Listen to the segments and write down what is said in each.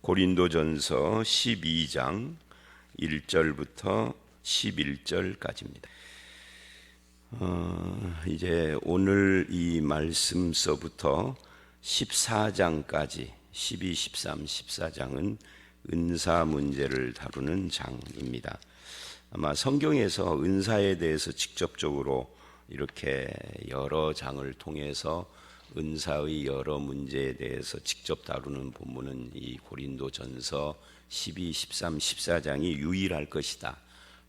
고린도전서 12장 1절부터 11절까지입니다. 이제 오늘 이 말씀서부터 14장까지 12, 13, 14장은 은사 문제를 다루는 장입니다. 아마 성경에서 은사에 대해서 직접적으로 이렇게 여러 장을 통해서 은사의 여러 문제에 대해서 직접 다루는 본문은 이 고린도전서 12, 13, 14장이 유일할 것이다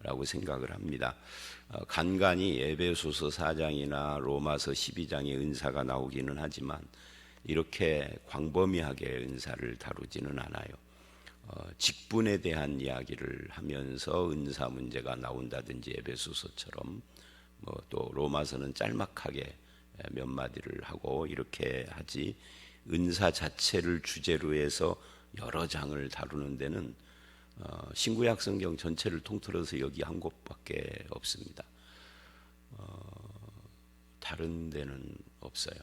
라고 생각을 합니다. 간간히 에베소서 4장이나 로마서 12장의 은사가 나오기는 하지만 이렇게 광범위하게 은사를 다루지는 않아요. 직분에 대한 이야기를 하면서 은사 문제가 나온다든지 에베소서처럼 또 로마서는 짤막하게 몇 마디를 하고 이렇게 하지, 은사 자체를 주제로 해서 여러 장을 다루는 데는 신구약 성경 전체를 통틀어서 여기 한 곳밖에 없습니다. 다른 데는 없어요.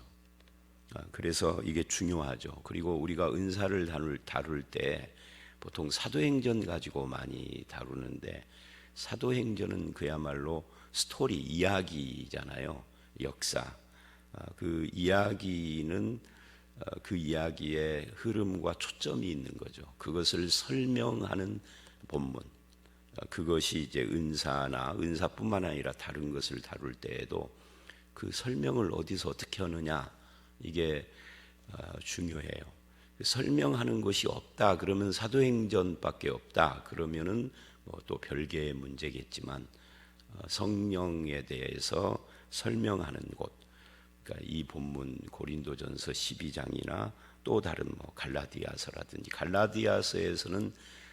그래서 이게 중요하죠. 그리고 우리가 은사를 다룰 때 보통 사도행전 가지고 많이 다루는데, 사도행전은 그야말로 스토리, 이야기잖아요. 역사. 그 이야기는 그 이야기의 흐름과 초점이 있는 거죠. 그것을 설명하는 본문. 그것이 이제 은사나 은사뿐만 아니라 다른 것을 다룰 때에도 그 설명을 어디서 어떻게 하느냐, 이게 중요해요. 설명하는 것이 없다 그러면 사도행전밖에 없다 그러면은 또 별개의 문제겠지만, 성령에 대해서 설명하는 곳, 그러니까 이 본문 고린도전서 12장이나 또 다른 갈라디아서라든지, 갈라디아서에서는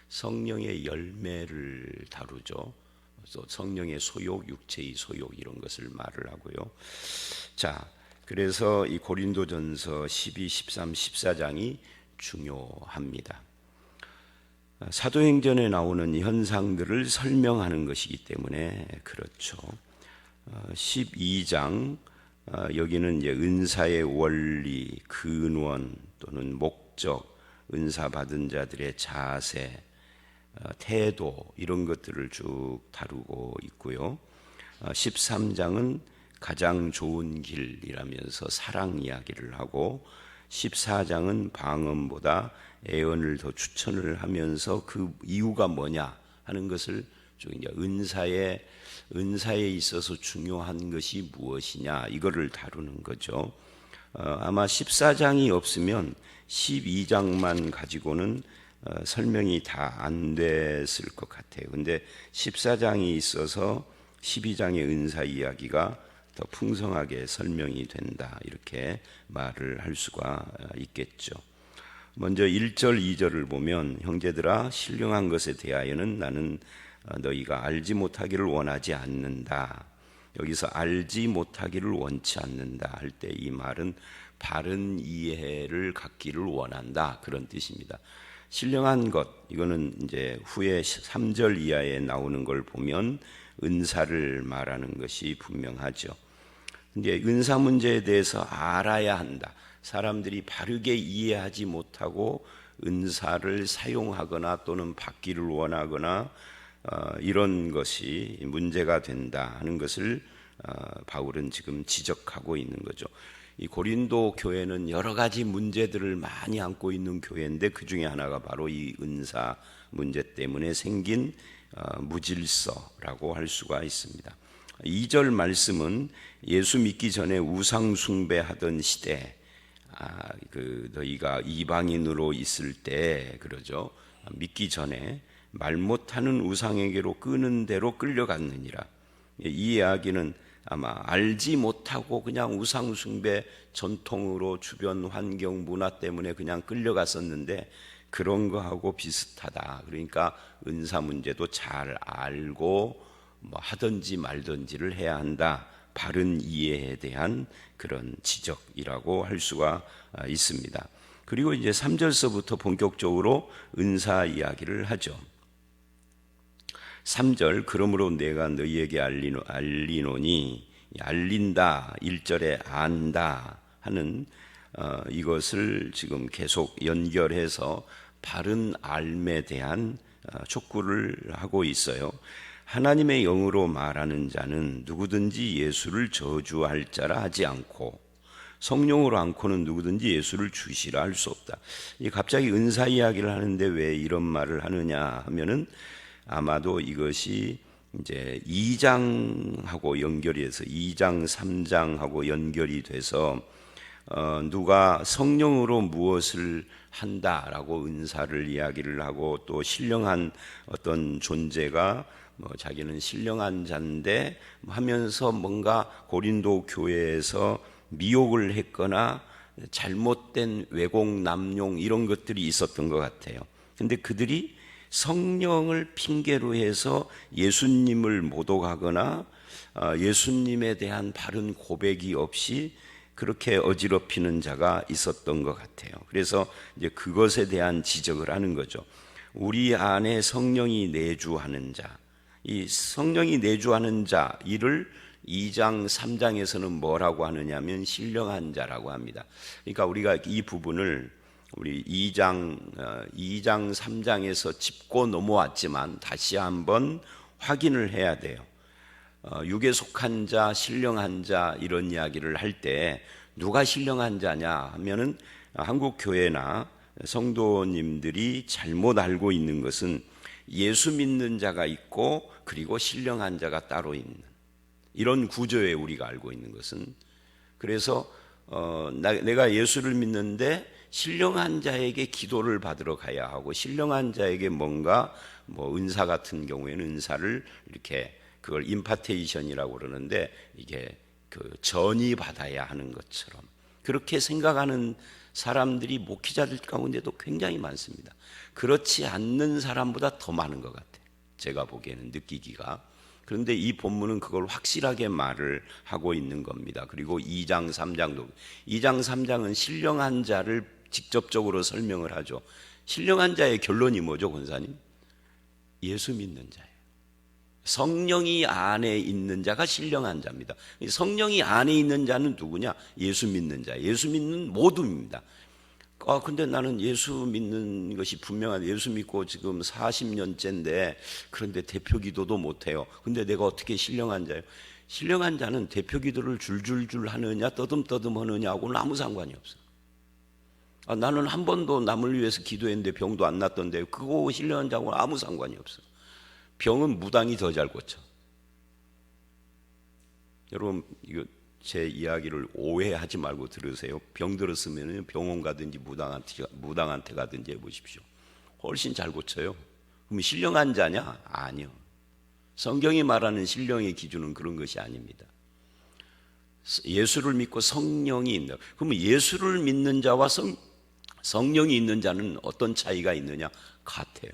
성령의 열매를 다루죠. 성령의 소욕, 육체의 소욕, 이런 것을 말을 하고요. 자, 그래서 이 고린도전서 12, 13, 14장이 중요합니다. 사도행전에 나오는 현상들을 설명하는 것이기 때문에 그렇죠. 12장 여기는 이제 은사의 원리, 근원 또는 목적, 은사 받은 자들의 자세, 태도, 이런 것들을 쭉 다루고 있고요. 13장은 가장 좋은 길이라면서 사랑 이야기를 하고, 14장은 방언보다 애언을 더 추천을 하면서 그 이유가 뭐냐 하는 것을 쭉 이제 은사에 있어서 중요한 것이 무엇이냐, 이거를 다루는 거죠. 아마 14장이 없으면 12장만 가지고는 설명이 다 안 됐을 것 같아요. 근데 14장이 있어서 12장의 은사 이야기가 더 풍성하게 설명이 된다, 이렇게 말을 할 수가 있겠죠. 먼저 1절, 2절을 보면, 형제들아 신령한 것에 대하여는 나는 너희가 알지 못하기를 원하지 않는다. 여기서 알지 못하기를 원치 않는다 할 때 이 말은 바른 이해를 갖기를 원한다, 그런 뜻입니다. 신령한 것, 이거는 이제 후에 3절 이하에 나오는 걸 보면 은사를 말하는 것이 분명하죠. 근데 은사 문제에 대해서 알아야 한다. 사람들이 바르게 이해하지 못하고 은사를 사용하거나 또는 받기를 원하거나 이런 것이 문제가 된다 하는 것을 바울은 지금 지적하고 있는 거죠. 이 고린도 교회는 여러 가지 문제들을 많이 안고 있는 교회인데, 그 중에 하나가 바로 이 은사 문제 때문에 생긴 무질서라고 할 수가 있습니다. 2절 말씀은 예수 믿기 전에 우상 숭배하던 시대, 너희가 이방인으로 있을 때, 그러죠. 믿기 전에 말 못하는 우상에게로 끄는 대로 끌려갔느니라. 이 이야기는 아마 알지 못하고 그냥 우상 숭배 전통으로 주변 환경 문화 때문에 그냥 끌려갔었는데, 그런 거하고 비슷하다. 그러니까 은사 문제도 잘 알고 하든지 말든지를 해야 한다. 바른 이해에 대한 그런 지적이라고 할 수가 있습니다. 그리고 이제 3절서부터 본격적으로 은사 이야기를 하죠. 3절, 그러므로 내가 너희에게 알리노니, 알린다, 1절에 안다 하는 이것을 지금 계속 연결해서 바른 삶에 대한 촉구를 하고 있어요. 하나님의 영으로 말하는 자는 누구든지 예수를 저주할 자라 하지 않고 성령으로 않고는 누구든지 예수를 주시라 할 수 없다. 갑자기 은사 이야기를 하는데 왜 이런 말을 하느냐 하면은 아마도 이것이 이제 2장하고 연결이 돼서 2장, 3장하고 연결이 돼서 누가 성령으로 무엇을 한다라고 은사를 이야기를 하고 또 신령한 어떤 존재가 자기는 신령한 자인데 하면서 뭔가 고린도 교회에서 미혹을 했거나 잘못된 왜곡 남용 이런 것들이 있었던 것 같아요. 근데 그들이 성령을 핑계로 해서 예수님을 모독하거나 예수님에 대한 바른 고백이 없이 그렇게 어지럽히는 자가 있었던 것 같아요. 그래서 이제 그것에 대한 지적을 하는 거죠. 우리 안에 성령이 내주하는 자, 이 성령이 내주하는 자 이를 2장, 3장에서는 뭐라고 하느냐면 신령한 자라고 합니다. 그러니까 우리가 이 부분을 우리 2장, 3장에서 짚고 넘어왔지만 다시 한번 확인을 해야 돼요. 육에 속한 자, 신령한 자 이런 이야기를 할 때 누가 신령한 자냐 하면은 한국 교회나 성도님들이 잘못 알고 있는 것은 예수 믿는 자가 있고 그리고 신령한 자가 따로 있는 이런 구조에 우리가 알고 있는 것은 그래서 내가 예수를 믿는데 신령한 자에게 기도를 받으러 가야 하고 신령한 자에게 뭔가 은사 같은 경우에는 은사를 이렇게 그걸 임파테이션이라고 그러는데 이게 그 전이 받아야 하는 것처럼 그렇게 생각하는 사람들이 목회자들 가운데도 굉장히 많습니다. 그렇지 않는 사람보다 더 많은 것 같아요. 제가 보기에는 느끼기가. 그런데 이 본문은 그걸 확실하게 말을 하고 있는 겁니다. 그리고 2장, 3장도 2장, 3장은 신령한 자를 직접적으로 설명을 하죠. 신령한 자의 결론이 뭐죠, 권사님? 예수 믿는 자예요. 성령이 안에 있는 자가 신령한 자입니다. 성령이 안에 있는 자는 누구냐? 예수 믿는 자. 예수 믿는 모두입니다. 근데 나는 예수 믿는 것이 분명한 예수 믿고 지금 40년째인데 그런데 대표 기도도 못해요. 근데 내가 어떻게 신령한 자예요? 신령한 자는 대표 기도를 줄줄줄 하느냐 떠듬떠듬 하느냐하고는 아무 상관이 없어. 나는 한 번도 남을 위해서 기도했는데 병도 안 났던데 그거 신령한 자하고는 아무 상관이 없어. 병은 무당이 더 잘 고쳐. 여러분 이거 제 이야기를 오해하지 말고 들으세요. 병 들었으면 병원 가든지 무당한테 가든지 해보십시오. 훨씬 잘 고쳐요. 그럼 신령한 자냐? 아니요. 성경이 말하는 신령의 기준은 그런 것이 아닙니다. 예수를 믿고 성령이 있는. 그러면 예수를 믿는 자와 성령이 있는 자는 어떤 차이가 있느냐? 같아요.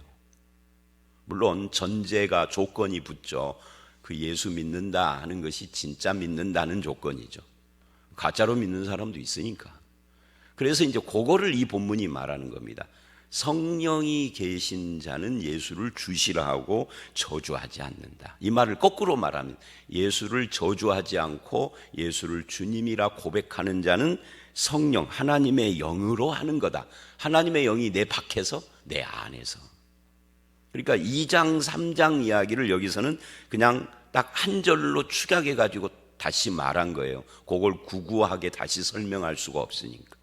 물론 전제가 조건이 붙죠. 그 예수 믿는다 하는 것이 진짜 믿는다는 조건이죠. 가짜로 믿는 사람도 있으니까. 그래서 이제 그거를 이 본문이 말하는 겁니다. 성령이 계신 자는 예수를 주시라 하고 저주하지 않는다. 이 말을 거꾸로 말하면 예수를 저주하지 않고 예수를 주님이라 고백하는 자는 성령, 하나님의 영으로 하는 거다. 하나님의 영이 내 밖에서 내 안에서. 그러니까 2장, 3장 이야기를 여기서는 그냥 딱 한 절로 축약해가지고 다시 말한 거예요. 그걸 구구하게 다시 설명할 수가 없으니까.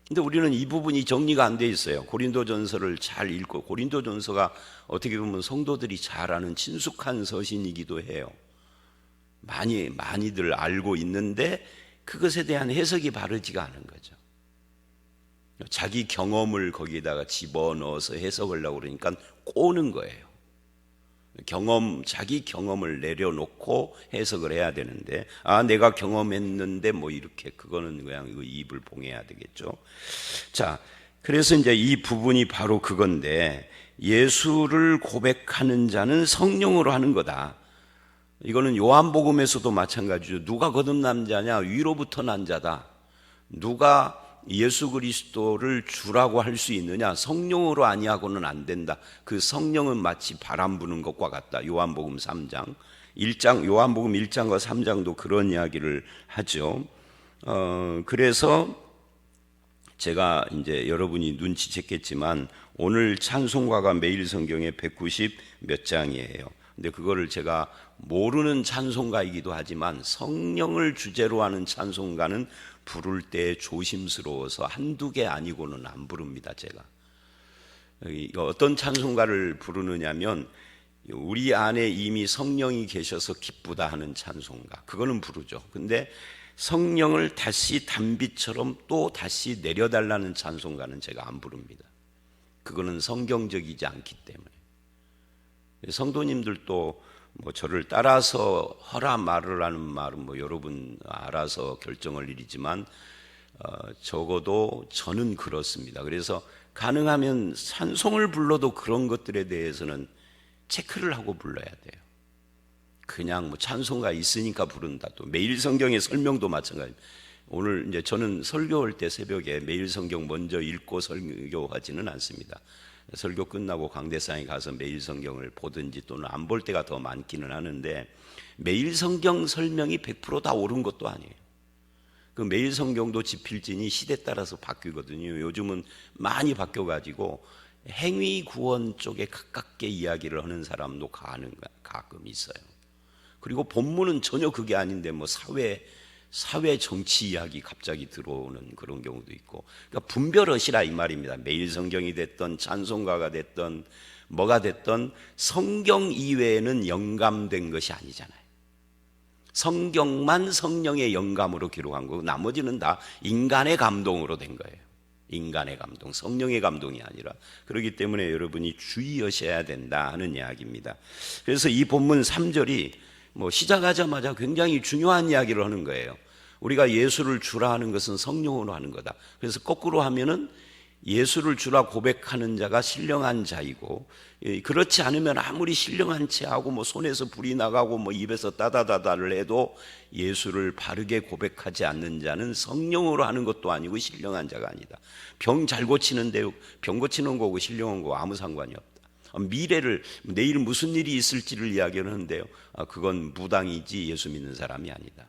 근데 우리는 이 부분이 정리가 안 돼 있어요. 고린도전서를 잘 읽고, 고린도전서가 어떻게 보면 성도들이 잘 아는 친숙한 서신이기도 해요. 많이들 알고 있는데 그것에 대한 해석이 바르지가 않은 거죠. 자기 경험을 거기에다가 집어넣어서 해석을 하려고 그러니까 꼬는 거예요. 자기 경험을 내려놓고 해석을 해야 되는데, 내가 경험했는데 이렇게, 그거는 그냥 입을 봉해야 되겠죠. 자, 그래서 이제 이 부분이 바로 그건데, 예수를 고백하는 자는 성령으로 하는 거다. 이거는 요한복음에서도 마찬가지죠. 누가 거듭난 자냐? 위로부터 난 자다. 누가 예수 그리스도를 주라고 할 수 있느냐? 성령으로 아니하고는 안 된다. 그 성령은 마치 바람 부는 것과 같다. 요한복음 3장 1장, 요한복음 1장과 3장도 그런 이야기를 하죠. 그래서 제가 이제 여러분이 눈치챘겠지만 오늘 찬송가가 매일 성경에 190 몇 장이에요. 근데 그거를 제가 모르는 찬송가이기도 하지만 성령을 주제로 하는 찬송가는 부를 때 조심스러워서 한두 개 아니고는 안 부릅니다. 제가 어떤 찬송가를 부르느냐면 우리 안에 이미 성령이 계셔서 기쁘다 하는 찬송가, 그거는 부르죠. 근데 성령을 다시 단비처럼 또 다시 내려달라는 찬송가는 제가 안 부릅니다. 그거는 성경적이지 않기 때문에. 성도님들도 뭐 저를 따라서 허라 말을 하는 말은 뭐 여러분 알아서 결정할 일이지만 적어도 저는 그렇습니다. 그래서 가능하면 찬송을 불러도 그런 것들에 대해서는 체크를 하고 불러야 돼요. 그냥 뭐 찬송가 있으니까 부른다. 또 매일 성경의 설명도 마찬가지입니다. 오늘 이제 저는 설교할 때 새벽에 매일 성경 먼저 읽고 설교하지는 않습니다. 설교 끝나고 강대상에 가서 매일 성경을 보든지 또는 안 볼 때가 더 많기는 하는데 매일 성경 설명이 100% 다 옳은 것도 아니에요. 그 매일 성경도 지필진이 시대 따라서 바뀌거든요. 요즘은 많이 바뀌어가지고 행위 구원 쪽에 가깝게 이야기를 하는 사람도 가끔 있어요. 그리고 본문은 전혀 그게 아닌데 뭐 사회 정치 이야기 갑자기 들어오는 그런 경우도 있고, 그러니까 분별하시라 이 말입니다. 매일 성경이 됐던 찬송가가 됐던 뭐가 됐던 성경 이외에는 영감된 것이 아니잖아요. 성경만 성령의 영감으로 기록한 거고 나머지는 다 인간의 감동으로 된 거예요. 인간의 감동, 성령의 감동이 아니라. 그렇기 때문에 여러분이 주의하셔야 된다 하는 이야기입니다. 그래서 이 본문 3절이 뭐 시작하자마자 굉장히 중요한 이야기를 하는 거예요. 우리가 예수를 주라 하는 것은 성령으로 하는 거다. 그래서 거꾸로 하면은 예수를 주라 고백하는 자가 신령한 자이고, 그렇지 않으면 아무리 신령한 채 하고 뭐 손에서 불이 나가고 뭐 입에서 따다다다를 해도 예수를 바르게 고백하지 않는 자는 성령으로 하는 것도 아니고 신령한 자가 아니다. 병 잘 고치는데 병 고치는 거고 신령한 거고 아무 상관이 없다. 미래를 내일 무슨 일이 있을지를 이야기하는데요, 그건 무당이지 예수 믿는 사람이 아니다.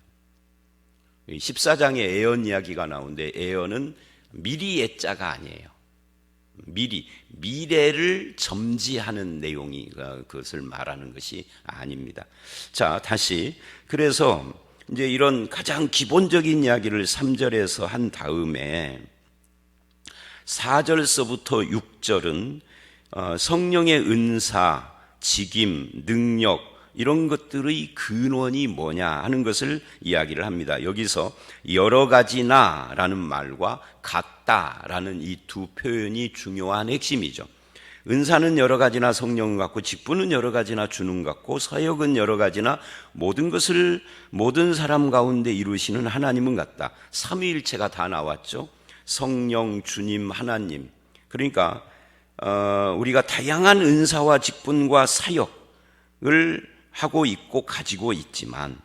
14장에 애언 이야기가 나오는데 애언은 미리 애자가 아니에요. 미래를 점지하는 내용이 그것을 말하는 것이 아닙니다. 자, 다시 그래서 이제 이런 가장 기본적인 이야기를 3절에서 한 다음에 4절서부터 6절은 성령의 은사, 직임, 능력 이런 것들의 근원이 뭐냐 하는 것을 이야기를 합니다. 여기서 여러 가지나 라는 말과 같다 라는 이 두 표현이 중요한 핵심이죠. 은사는 여러 가지나 성령 같고, 직분은 여러 가지나 주는 같고, 사역은 여러 가지나 모든 것을 모든 사람 가운데 이루시는 하나님은 같다. 삼위일체가 다 나왔죠. 성령, 주님, 하나님. 그러니까 우리가 다양한 은사와 직분과 사역을 하고 있고 가지고 있지만,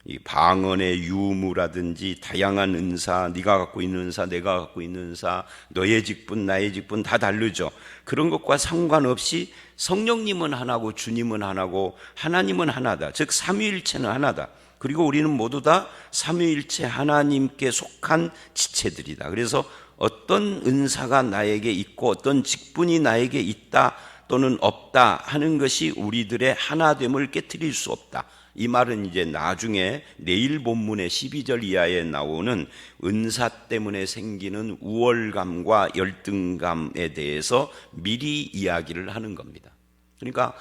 이 방언의 유무라든지 다양한 은사, 네가 갖고 있는 은사, 내가 갖고 있는 은사, 너의 직분, 나의 직분 다 다르죠. 그런 것과 상관없이 성령님은 하나고 주님은 하나고 하나님은 하나다. 즉 삼위일체는 하나다. 그리고 우리는 모두 다 삼위일체 하나님께 속한 지체들이다. 그래서 어떤 은사가 나에게 있고 어떤 직분이 나에게 있다 또는 없다 하는 것이 우리들의 하나됨을 깨트릴 수 없다. 이 말은 이제 나중에 내일 본문의 12절 이하에 나오는 은사 때문에 생기는 우월감과 열등감에 대해서 미리 이야기를 하는 겁니다. 그러니까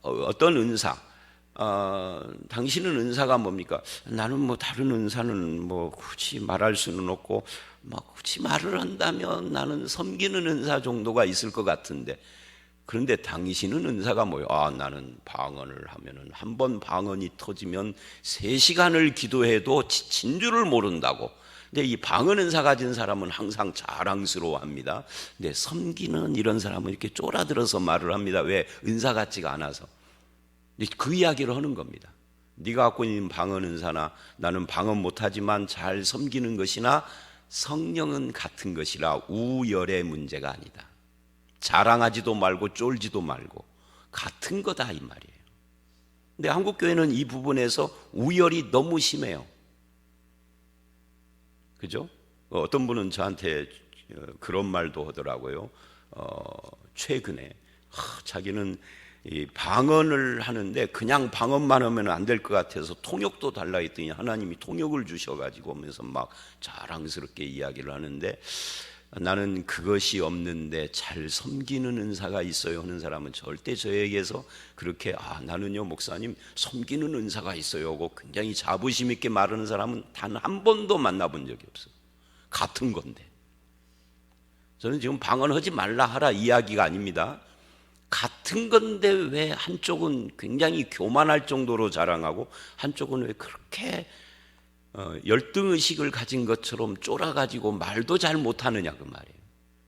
어떤 은사, 당신은 은사가 뭡니까? 나는 뭐 다른 은사는 뭐 굳이 말할 수는 없고, 막 굳이 말을 한다면 나는 섬기는 은사 정도가 있을 것 같은데, 그런데 당신은 은사가 뭐예요? 나는 방언을 하면은 한 번 방언이 터지면 3시간을 기도해도 지친 줄을 모른다고. 근데 이 방언 은사 가진 사람은 항상 자랑스러워합니다. 근데 섬기는 이런 사람은 이렇게 쫄아들어서 말을 합니다. 왜? 은사 같지가 않아서. 그 이야기를 하는 겁니다. 네가 갖고 있는 방언 은사나 나는 방언 못하지만 잘 섬기는 것이나 성령은 같은 것이라 우열의 문제가 아니다. 자랑하지도 말고 쫄지도 말고 같은 거다 이 말이에요. 근데 한국교회는 이 부분에서 우열이 너무 심해요. 그죠? 어떤 분은 저한테 그런 말도 하더라고요. 최근에 자기는 이 방언을 하는데 그냥 방언만 하면 안 될 것 같아서 통역도 달라 했더니 하나님이 통역을 주셔가지고 하면서 막 자랑스럽게 이야기를 하는데, 나는 그것이 없는데 잘 섬기는 은사가 있어요 하는 사람은 절대 저에게서 그렇게 나는요 목사님 섬기는 은사가 있어요 하고 굉장히 자부심 있게 말하는 사람은 단 한 번도 만나본 적이 없어요. 같은 건데. 저는 지금 방언하지 말라 하라 이야기가 아닙니다. 같은 건데 왜 한쪽은 굉장히 교만할 정도로 자랑하고 한쪽은 왜 그렇게 열등의식을 가진 것처럼 쫄아가지고 말도 잘 못하느냐 그 말이에요.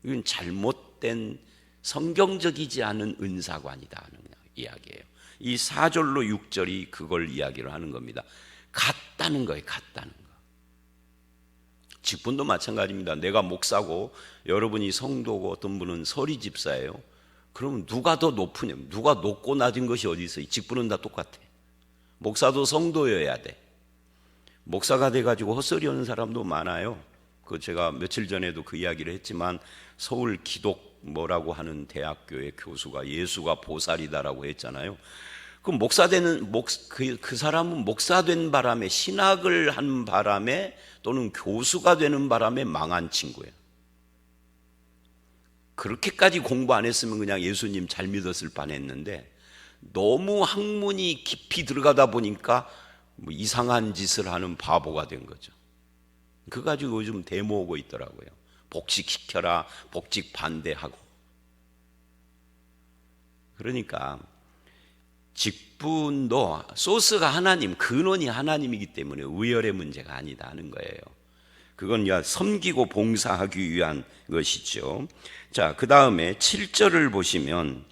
이건 잘못된 성경적이지 않은 은사관이다 하는 이야기예요. 이 4절로 6절이 그걸 이야기를 하는 겁니다. 같다는 거예요. 같다는 거. 직분도 마찬가지입니다. 내가 목사고 여러분이 성도고 어떤 분은 서리 집사예요. 그러면 누가 더 높으냐? 누가 높고 낮은 것이 어디 있어요? 직분은 다 똑같아. 목사도 성도여야 돼. 목사가 돼가지고 헛소리 하는 사람도 많아요. 그 제가 며칠 전에도 그 이야기를 했지만 서울 기독 뭐라고 하는 대학교의 교수가 예수가 보살이다라고 했잖아요. 그 목사 되는 그 사람은 목사 된 바람에 신학을 한 바람에 또는 교수가 되는 바람에 망한 친구예요. 그렇게까지 공부 안 했으면 그냥 예수님 잘 믿었을 뻔했는데 너무 학문이 깊이 들어가다 보니까 뭐 이상한 짓을 하는 바보가 된 거죠. 그거 가지고 요즘 데모하고 있더라고요. 복직시켜라, 복직 반대하고. 그러니까 직분도 소스가 하나님, 근원이 하나님이기 때문에 의열의 문제가 아니다 하는 거예요. 그건 섬기고 봉사하기 위한 것이죠. 자, 그 다음에 7절을 보시면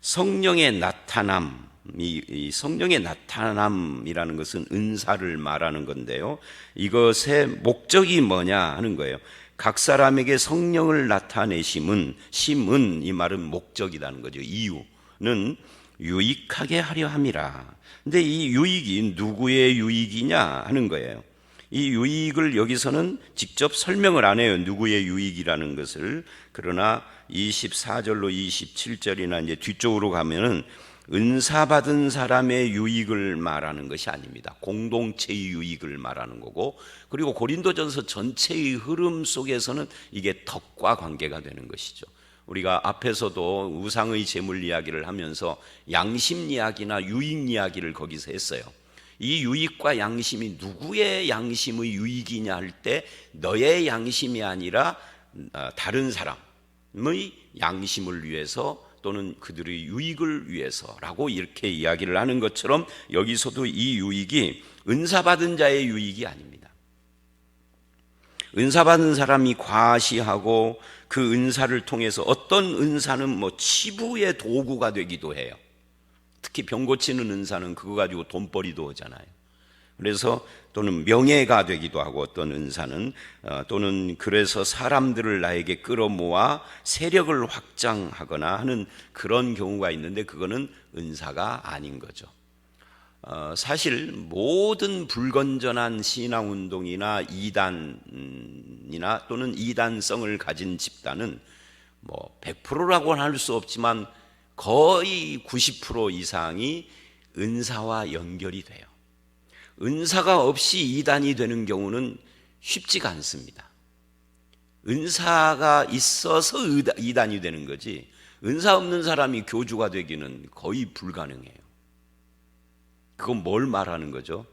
성령의 나타남, 이 성령의 나타남이라는 것은 은사를 말하는 건데요. 이것의 목적이 뭐냐 하는 거예요. 각 사람에게 성령을 나타내심은, 심은 이 말은 목적이라는 거죠. 이유는 유익하게 하려 함이라. 근데 이 유익이 누구의 유익이냐 하는 거예요. 이 유익을 여기서는 직접 설명을 안 해요. 누구의 유익이라는 것을. 그러나 24절로 27절이나 이제 뒤쪽으로 가면은 은사 받은 사람의 유익을 말하는 것이 아닙니다. 공동체의 유익을 말하는 거고, 그리고 고린도전서 전체의 흐름 속에서는 이게 덕과 관계가 되는 것이죠. 우리가 앞에서도 우상의 제물 이야기를 하면서 양심 이야기나 유익 이야기를 거기서 했어요. 이 유익과 양심이 누구의 양심의 유익이냐 할 때 너의 양심이 아니라 다른 사람의 양심을 위해서 또는 그들의 유익을 위해서라고 이렇게 이야기를 하는 것처럼 여기서도 이 유익이 은사받은 자의 유익이 아닙니다. 은사받은 사람이 과시하고 그 은사를 통해서 어떤 은사는 뭐 치부의 도구가 되기도 해요. 특히 병 고치는 은사는 그거 가지고 돈벌이도 하잖아요. 그래서 또는 명예가 되기도 하고 어떤 은사는 또는 그래서 사람들을 나에게 끌어모아 세력을 확장하거나 하는 그런 경우가 있는데 그거는 은사가 아닌 거죠. 사실 모든 불건전한 신앙운동이나 이단이나 또는 이단성을 가진 집단은 뭐 100%라고는 할 수 없지만 거의 90% 이상이 은사와 연결이 돼요. 은사가 없이 이단이 되는 경우는 쉽지가 않습니다. 은사가 있어서 이단이 되는 거지 은사 없는 사람이 교주가 되기는 거의 불가능해요. 그건 뭘 말하는 거죠?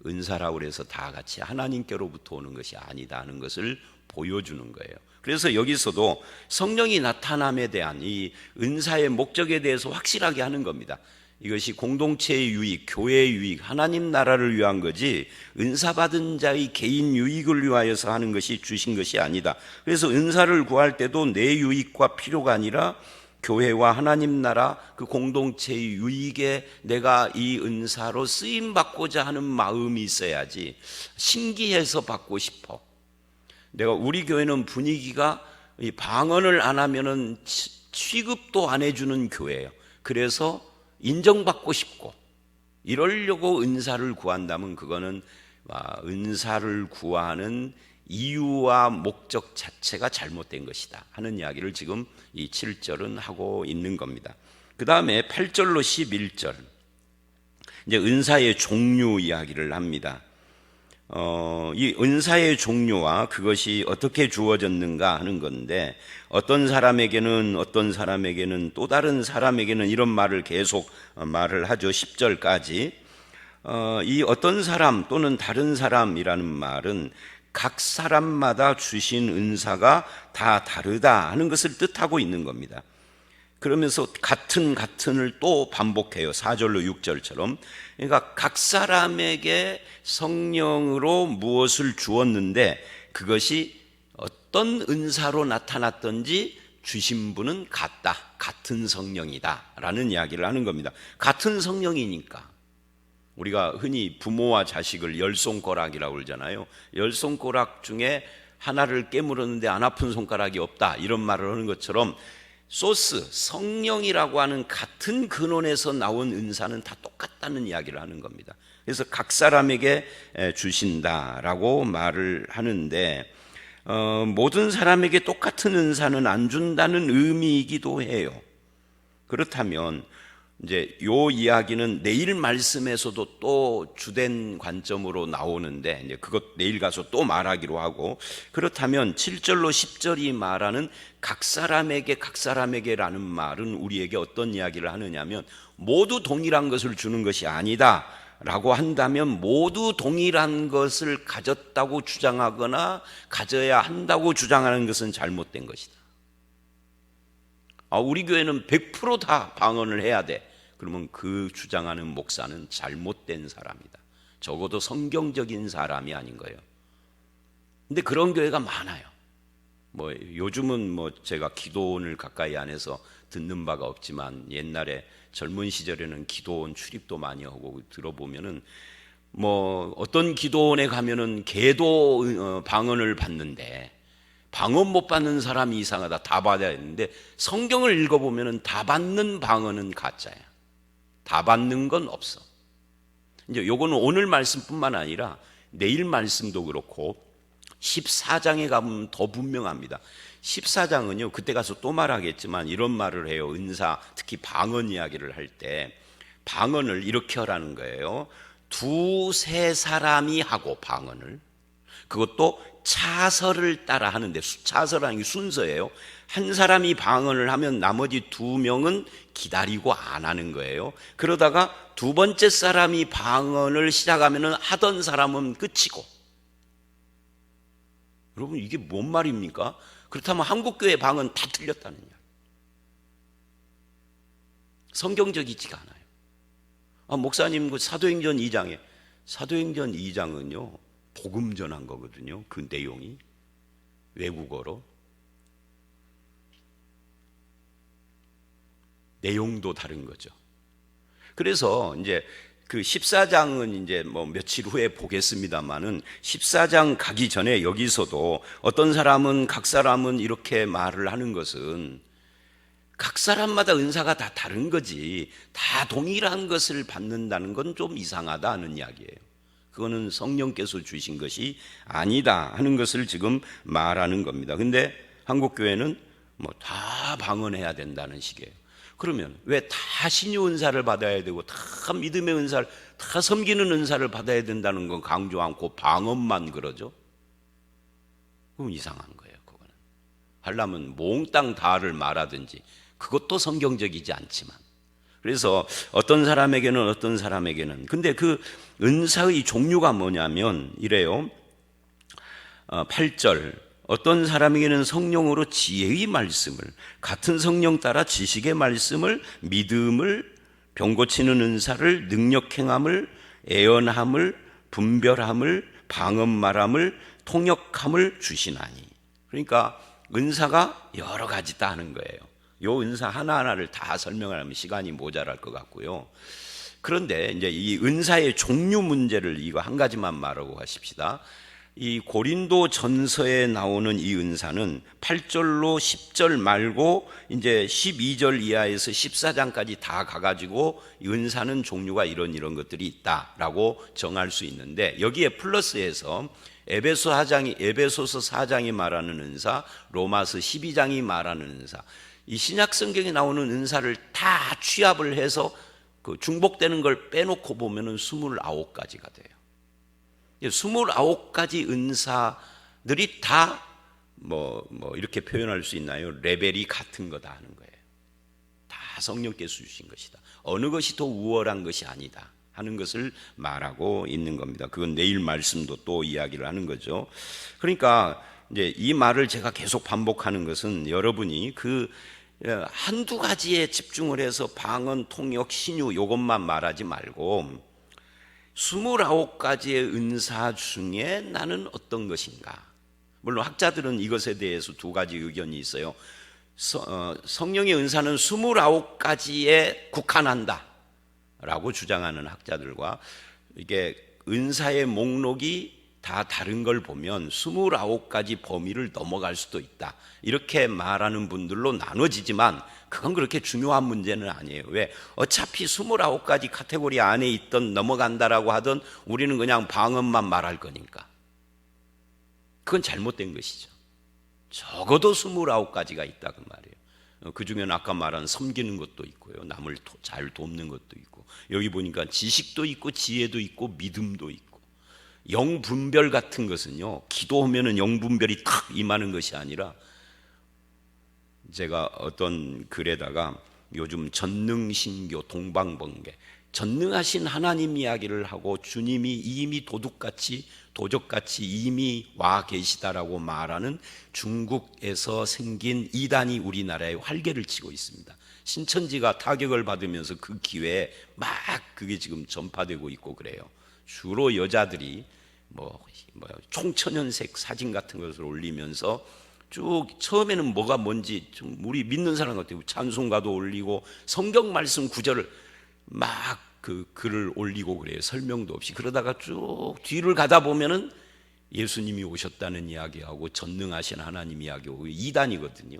은사라고 해서 다 같이 하나님께로부터 오는 것이 아니다 하는 것을 보여주는 거예요. 그래서 여기서도 성령이 나타남에 대한 이 은사의 목적에 대해서 확실하게 하는 겁니다. 이것이 공동체의 유익, 교회의 유익, 하나님 나라를 위한 거지 은사 받은 자의 개인 유익을 위하여서 하는 것이 주신 것이 아니다. 그래서 은사를 구할 때도 내 유익과 필요가 아니라 교회와 하나님 나라 그 공동체의 유익에 내가 이 은사로 쓰임받고자 하는 마음이 있어야지 신기해서 받고 싶어. 내가 우리 교회는 분위기가 이 방언을 안 하면은 취급도 안 해주는 교회예요. 그래서 인정받고 싶고 이러려고 은사를 구한다면 그거는 은사를 구하는 이유와 목적 자체가 잘못된 것이다 하는 이야기를 지금 이 7절은 하고 있는 겁니다. 그 다음에 8절로 11절 이제 은사의 종류 이야기를 합니다. 이 은사의 종류와 그것이 어떻게 주어졌는가 하는 건데, 어떤 사람에게는 또 다른 사람에게는 이런 말을 계속 말을 하죠. 10절까지 이 어떤 사람 또는 다른 사람이라는 말은 각 사람마다 주신 은사가 다 다르다 하는 것을 뜻하고 있는 겁니다. 그러면서 같은을 또 반복해요. 4절로 6절처럼. 그러니까 각 사람에게 성령으로 무엇을 주었는데 그것이 어떤 은사로 나타났던지 주신 분은 같은 성령이다 라는 이야기를 하는 겁니다. 같은 성령이니까 우리가 흔히 부모와 자식을 열 손가락이라고 그러잖아요. 열 손가락 중에 하나를 깨물었는데 안 아픈 손가락이 없다 이런 말을 하는 것처럼 성령이라고 하는 같은 근원에서 나온 은사는 다 똑같다는 이야기를 하는 겁니다. 그래서 각 사람에게 주신다라고 말을 하는데 모든 사람에게 똑같은 은사는 안 준다는 의미이기도 해요. 그렇다면 이제 요 이야기는 내일 말씀에서도 또 주된 관점으로 나오는데 이제 그것 내일 가서 또 말하기로 하고, 그렇다면 7절로 10절이 말하는 각 사람에게라는 말은 우리에게 어떤 이야기를 하느냐면 모두 동일한 것을 주는 것이 아니다 라고 한다면 모두 동일한 것을 가졌다고 주장하거나 가져야 한다고 주장하는 것은 잘못된 것이다. 우리 교회는 100% 방언을 해야 돼. 그러면 그 주장하는 목사는 잘못된 사람이다. 적어도 성경적인 사람이 아닌 거예요. 근데 그런 교회가 많아요. 요즘은 제가 기도원을 가까이 안 해서 듣는 바가 없지만 옛날에 젊은 시절에는 기도원 출입도 많이 하고 들어보면은 어떤 기도원에 가면은 개도 방언을 받는데 방언 못 받는 사람이 이상하다. 다 받아야 했는데 성경을 읽어보면 다 받는 방언은 가짜야. 다 받는 건 없어. 이제 요거는 오늘 말씀뿐만 아니라 내일 말씀도 그렇고 14장에 가보면 더 분명합니다. 14장은요, 그때 가서 또 말하겠지만 이런 말을 해요. 은사, 특히 방언 이야기를 할 때 방언을 이렇게 하라는 거예요. 2-3 사람이 하고 방언을, 그것도 차서를 따라 하는데, 차서라는 게 순서예요. 한 사람이 방언을 하면 나머지 2명은 기다리고 안 하는 거예요. 그러다가 두 번째 사람이 방언을 시작하면 하던 사람은 끝이고. 여러분, 이게 뭔 말입니까? 그렇다면 한국교회 방언 다 틀렸다는 이야기. 성경적이지가 않아요. 목사님 그 사도행전 2장은요 복음 전한 거거든요. 그 내용이 외국어로. 내용도 다른 거죠. 그래서 이제 그 14장은 이제 며칠 후에 보겠습니다만은 14장 가기 전에 여기서도 어떤 사람은 각 사람은 이렇게 말을 하는 것은 각 사람마다 은사가 다 다른 거지 다 동일한 것을 받는다는 건 좀 이상하다 하는 이야기예요. 그거는 성령께서 주신 것이 아니다 하는 것을 지금 말하는 겁니다. 근데 한국교회는 다 방언해야 된다는 식이에요. 그러면 왜 다 신유 은사를 받아야 되고 다 믿음의 은사를, 다 섬기는 은사를 받아야 된다는 건 강조 않고 방언만 그러죠? 그럼 이상한 거예요. 그거는 하려면 몽땅 다를 말하든지, 그것도 성경적이지 않지만. 그래서 어떤 사람에게는 근데 그 은사의 종류가 뭐냐면 이래요. 8절, 어떤 사람에게는 성령으로 지혜의 말씀을, 같은 성령 따라 지식의 말씀을, 믿음을, 병 고치는 은사를, 능력 행함을, 애언함을, 분별함을, 방언 말함을, 통역함을 주시나니. 그러니까 은사가 여러 가지다 하는 거예요. 요 은사 하나하나를 다 설명하면 시간이 모자랄 것 같고요. 그런데 이제 이 은사의 종류 문제를 이거 한 가지만 말하고 가십시다. 이 고린도 전서에 나오는 이 은사는 8절로 10절 말고 이제 12절 이하에서 14장까지 다 가가지고 은사는 종류가 이런 것들이 있다라고 정할 수 있는데, 여기에 플러스해서 에베소서 4장이 말하는 은사, 로마서 12장이 말하는 은사, 이 신약 성경에 나오는 은사를 다 취합을 해서 그 중복되는 걸 빼놓고 보면은 29가지가 돼요. 29가지 은사들이 다 이렇게 표현할 수 있나요? 레벨이 같은 거다 하는 거예요. 다 성령께서 주신 것이다. 어느 것이 더 우월한 것이 아니다 하는 것을 말하고 있는 겁니다. 그건 내일 말씀도 또 이야기를 하는 거죠. 그러니까 이제 이 말을 제가 계속 반복하는 것은 여러분이 그 한두 가지에 집중을 해서 방언, 통역, 신유 이것만 말하지 말고 29가지의 은사 중에 나는 어떤 것인가. 물론 학자들은 이것에 대해서 두 가지 의견이 있어요. 성령의 은사는 29가지에 국한한다 라고 주장하는 학자들과, 이게 은사의 목록이 다 다른 걸 보면 29가지 범위를 넘어갈 수도 있다 이렇게 말하는 분들로 나눠지지만, 그건 그렇게 중요한 문제는 아니에요. 왜? 어차피 29가지 카테고리 안에 있던 넘어간다라고 하던 우리는 그냥 방언만 말할 거니까. 그건 잘못된 것이죠. 적어도 29가지가 있다 그 말이에요. 그 중에는 아까 말한 섬기는 것도 있고요, 남을 잘 돕는 것도 있고, 여기 보니까 지식도 있고 지혜도 있고 믿음도 있고, 영분별 같은 것은요, 기도하면은 영분별이 탁 임하는 것이 아니라, 제가 어떤 글에다가 요즘 전능신교 동방번개, 전능하신 하나님 이야기를 하고 주님이 이미 도적같이 이미 와 계시다라고 말하는 중국에서 생긴 이단이 우리나라에 활개를 치고 있습니다. 신천지가 타격을 받으면서 그 기회에 막 그게 지금 전파되고 있고 그래요. 주로 여자들이 총천연색 사진 같은 것을 올리면서 쭉 처음에는 뭐가 뭔지 좀 우리 믿는 사람 같아요. 찬송가도 올리고 성경 말씀 구절을 막 그 글을 올리고 그래요. 설명도 없이. 그러다가 쭉 뒤를 가다 보면은 예수님이 오셨다는 이야기하고 전능하신 하나님 이야기하고 이단이거든요.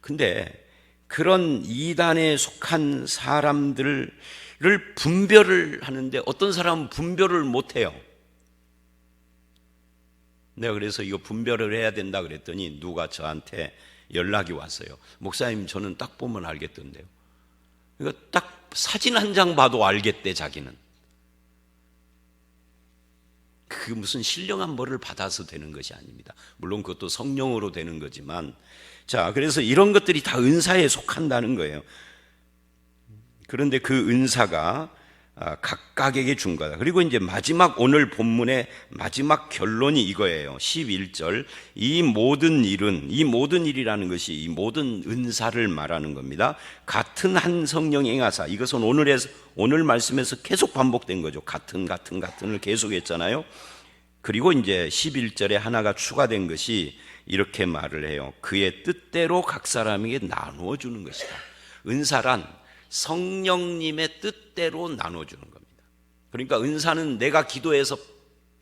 근데 그런 이단에 속한 사람들을 분별을 하는데 어떤 사람은 분별을 못해요. 내가 그래서 이거 분별을 해야 된다 그랬더니 누가 저한테 연락이 왔어요. 목사님, 저는 딱 보면 알겠던데요. 이거 딱 사진 한 장 봐도 알겠대, 자기는. 그 무슨 신령한 벌을 받아서 되는 것이 아닙니다. 물론 그것도 성령으로 되는 거지만, 자, 그래서 이런 것들이 다 은사에 속한다는 거예요. 그런데 그 은사가 각각에게 준 거다. 그리고 이제 마지막 오늘 본문의 마지막 결론이 이거예요. 11절. 이 모든 일이라는 것이 이 모든 은사를 말하는 겁니다. 같은 한 성령이 행하사. 이것은 오늘 말씀에서 계속 반복된 거죠. 같은을 계속 했잖아요. 그리고 이제 11절에 하나가 추가된 것이 이렇게 말을 해요. 그의 뜻대로 각 사람에게 나누어 주는 것이다. 은사란 성령님의 뜻대로 나눠주는 겁니다. 그러니까 은사는 내가 기도해서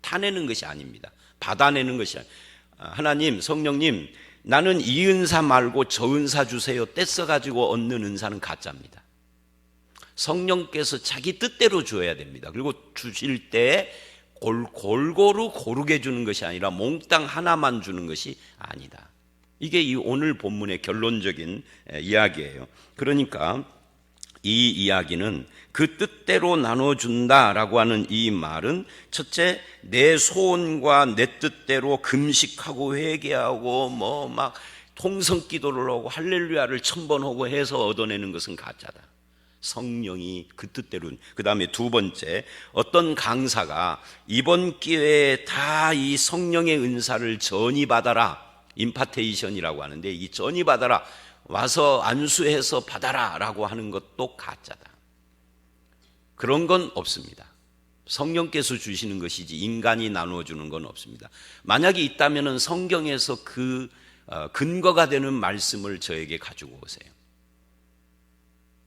타내는 것이 아닙니다. 받아내는 것이 아닙니다. 하나님, 성령님, 나는 이 은사 말고 저 은사 주세요 떼써가지고 얻는 은사는 가짜입니다. 성령께서 자기 뜻대로 줘야 됩니다. 그리고 주실 때 골고루 고르게 주는 것이 아니라 몽땅 하나만 주는 것이 아니다. 이게 이 오늘 본문의 결론적인 이야기예요. 그러니까 이 이야기는 그 뜻대로 나눠준다라고 하는 이 말은, 첫째, 내 소원과 내 뜻대로 금식하고 회개하고 막 통성기도를 하고 할렐루야를 1000번 하고 해서 얻어내는 것은 가짜다. 성령이 그 뜻대로. 그 다음에 두 번째, 어떤 강사가 이번 기회에 다 이 성령의 은사를 전이받아라, 임파테이션이라고 하는데, 이 전이받아라, 와서 안수해서 받아라 라고 하는 것도 가짜다. 그런 건 없습니다. 성령께서 주시는 것이지 인간이 나누어주는 건 없습니다. 만약에 있다면 성경에서 그 근거가 되는 말씀을 저에게 가지고 오세요.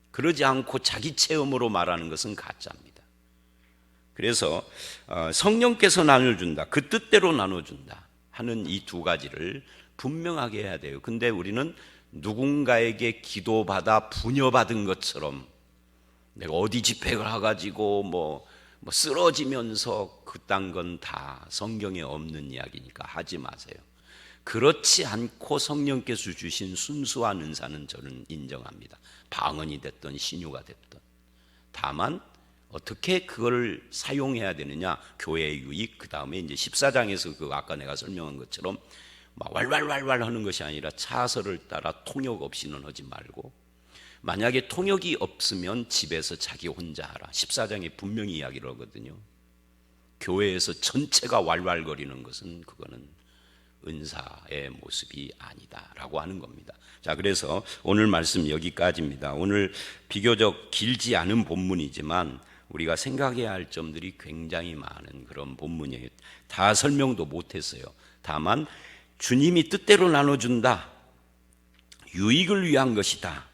그러지 않고 자기 체험으로 말하는 것은 가짜입니다. 그래서 성령께서 나눠준다, 그 뜻대로 나눠준다 하는 이 두 가지를 분명하게 해야 돼요. 근데 우리는 누군가에게 기도받아 부녀받은 것처럼 내가 어디 집회를 해가지고 뭐 쓰러지면서 그딴 건 다 성경에 없는 이야기니까 하지 마세요. 그렇지 않고 성령께서 주신 순수한 은사는 저는 인정합니다. 방언이 됐든 신유가 됐든. 다만 어떻게 그걸 사용해야 되느냐, 교회의 유익, 그 다음에 이제 14장에서 그 아까 내가 설명한 것처럼 막 왈왈왈왈 하는 것이 아니라 차서를 따라 통역 없이는 하지 말고, 만약에 통역이 없으면 집에서 자기 혼자 하라. 14장에 분명히 이야기를 하거든요. 교회에서 전체가 왈왈거리는 것은 그거는 은사의 모습이 아니다라고 하는 겁니다. 자, 그래서 오늘 말씀 여기까지입니다. 오늘 비교적 길지 않은 본문이지만 우리가 생각해야 할 점들이 굉장히 많은 그런 본문이에요. 다 설명도 못했어요. 다만 주님이 뜻대로 나눠준다, 유익을 위한 것이다,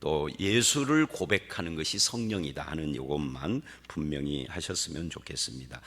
또 예수를 고백하는 것이 성령이다 하는 이것만 분명히 하셨으면 좋겠습니다.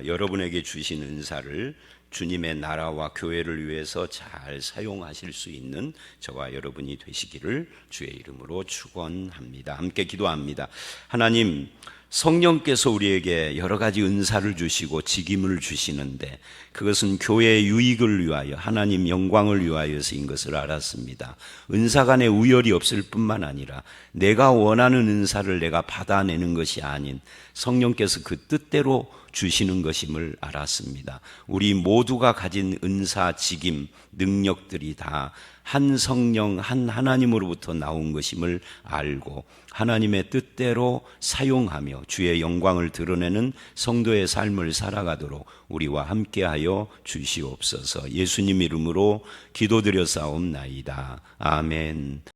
여러분에게 주신 은사를 주님의 나라와 교회를 위해서 잘 사용하실 수 있는 저와 여러분이 되시기를 주의 이름으로 축원합니다. 함께 기도합니다. 하나님, 성령께서 우리에게 여러 가지 은사를 주시고 직임을 주시는데 그것은 교회의 유익을 위하여, 하나님 영광을 위하여서인 것을 알았습니다. 은사 간의 우열이 없을 뿐만 아니라 내가 원하는 은사를 내가 받아내는 것이 아닌 성령께서 그 뜻대로 주시는 것임을 알았습니다. 우리 모두가 가진 은사, 직임, 능력들이 다 한 성령, 한 하나님으로부터 나온 것임을 알고 하나님의 뜻대로 사용하며 주의 영광을 드러내는 성도의 삶을 살아가도록 우리와 함께하여 주시옵소서. 예수님 이름으로 기도드려 싸움나이다. 아멘.